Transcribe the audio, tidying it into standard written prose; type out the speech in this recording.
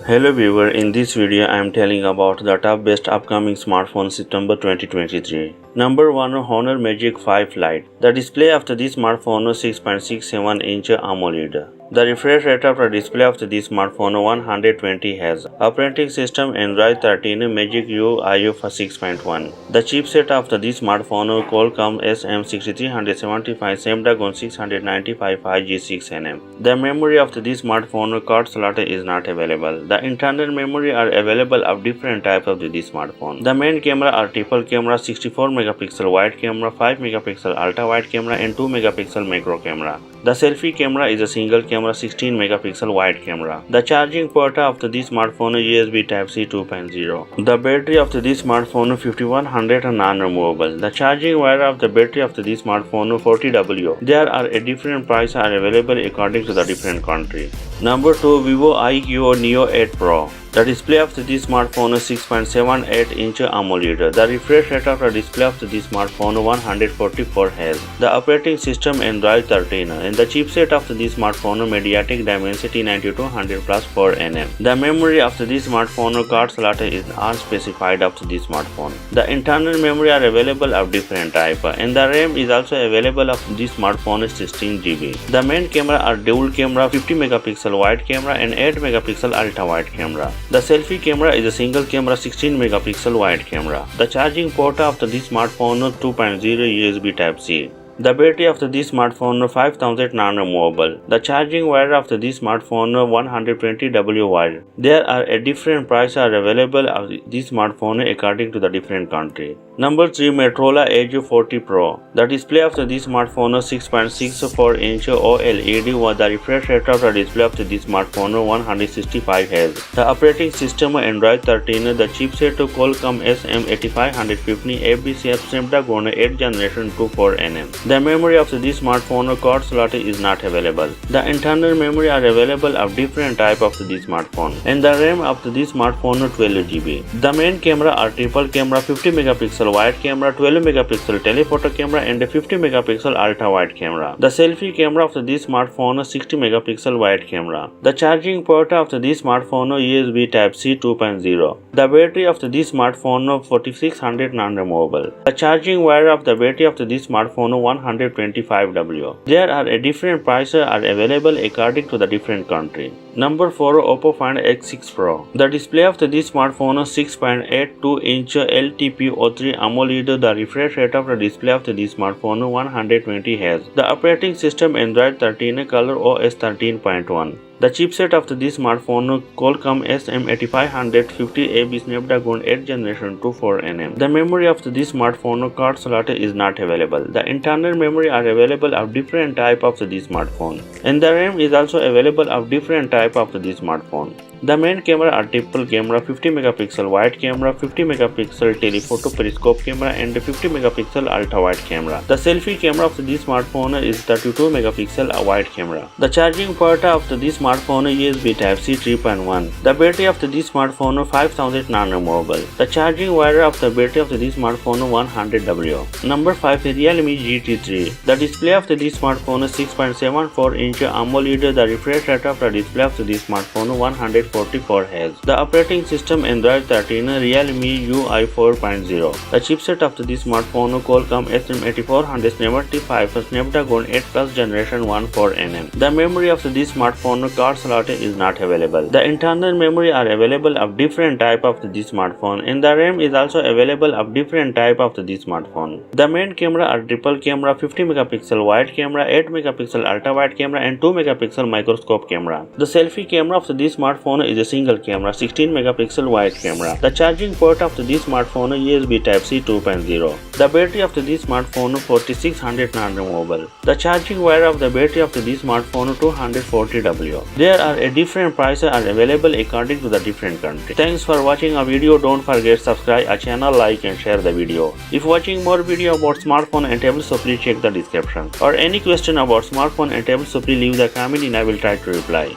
Hello viewer, in this video I am telling about the top best upcoming smartphone September 2023. Number 1, Honor Magic 5 Lite. The display of this smartphone is 6.67-inch AMOLED. The refresh rate of the display of this smartphone 120 Hz. Operating system Android 13 Magic UI for 6.1. The chipset of this smartphone Qualcomm SM6375 Snapdragon 695 5G6nm. The memory of this smartphone card slot is not available. The internal memory are available of different types of this smartphone. The main camera are triple camera 64 megapixel wide camera, 5 megapixel ultra wide camera and 2 megapixel macro camera. The selfie camera is a single camera 16 megapixel wide camera. The charging port of this smartphone is USB Type-C 2.0. The battery of this smartphone 5100 non-removable. The charging wire of the battery of this smartphone 40W. There are a different price are available according to the different country. Number 2, Vivo iQOO Neo 8 Pro. The display of this smartphone is 6.78-inch AMOLED. The refresh rate of the display of this smartphone 144 Hz. The operating system Android 13 and the chipset of this smartphone MediaTek Dimensity 9200 plus 4nm. The memory of this smartphone card slot is unspecified of this smartphone. The internal memory are available of different type and the RAM is also available of this smartphone is 16GB. The main camera are dual camera 50 megapixel wide camera and 8 megapixel ultra wide camera. The selfie camera is a single camera 16 megapixel wide camera. The charging port of this smartphone 2.0 USB Type-C. The battery of this smartphone 5000 non-removable. The charging wire of this smartphone 120W wire. There are a different price are available of this smartphone according to the different country. Number 3, Motorola Edge 40 Pro. The display of this smartphone 6.64-inch OLED was the refresh rate of the display of this smartphone 165 Hz. The operating system Android 13, the chipset Qualcomm SM8550 FBCF Snapdragon 8 Generation 24nm. The memory of this smartphone card slot is not available. The internal memory are available of different type of this smartphone and the RAM of this smartphone 12GB. The main camera are triple camera 50 megapixel wide camera, 12 megapixel telephoto camera and 50 megapixel ultra wide camera. The selfie camera of this smartphone 60 megapixel wide camera. The charging port of this smartphone USB Type-C 2.0. The battery of this smartphone 4600 non-removable. The charging wire of the battery of this smartphone 125W. There are a different prices are available according to the different country. Number 4, OPPO Find X6 Pro. The display of this smartphone is 6.82-inch LTPO3 AMOLED. The refresh rate of the display of this smartphone 120 Hz. The operating system Android 13, color OS 13.1. The chipset of this smartphone Qualcomm SM8550 AB Snapdragon 8 Generation 24nm. The memory of this smartphone card slot is not available. The internal memory are available of different type of this smartphone and the RAM is also available of different type of this smartphone. The main camera are triple camera 50 megapixel wide camera, 50 megapixel telephoto periscope camera and 50 megapixel ultra wide camera. The selfie camera of this smartphone is 32 megapixel wide camera. The charging port of this smartphone is USB Type-C 3.1. The battery of this smartphone 5000 non-removable. The charging wire of the battery of this smartphone 100W. Number 5, Realme GT3. The display of this smartphone is 6.74-inch AMOLED. The refresh rate of the display of this smartphone 144 Hz. The operating system Android 13, Realme UI 4.0. The chipset of this smartphone Qualcomm SM8475 Snapdragon 8 Plus Generation 14nm. The memory of this smartphone card slot is not available. The internal memory are available of different type of this smartphone and the RAM is also available of different type of this smartphone. The main camera are triple camera 50 megapixel wide camera, 8 megapixel ultra wide camera and 2 megapixel microscope camera. The selfie camera of this smartphone is a single camera 16 megapixel wide camera. The charging port of this smartphone is USB Type-C 2.0. The battery of this smartphone 4600 non-removable. The charging wire of the battery of this smartphone 240W. There are a different prices are available according to the different country. Thanks for watching our video. Don't forget subscribe our channel, like and share the video. If watching more video about smartphone and tablets, so please check the description. Or any question about smartphone and tablets, so please leave the comment and I will try to reply.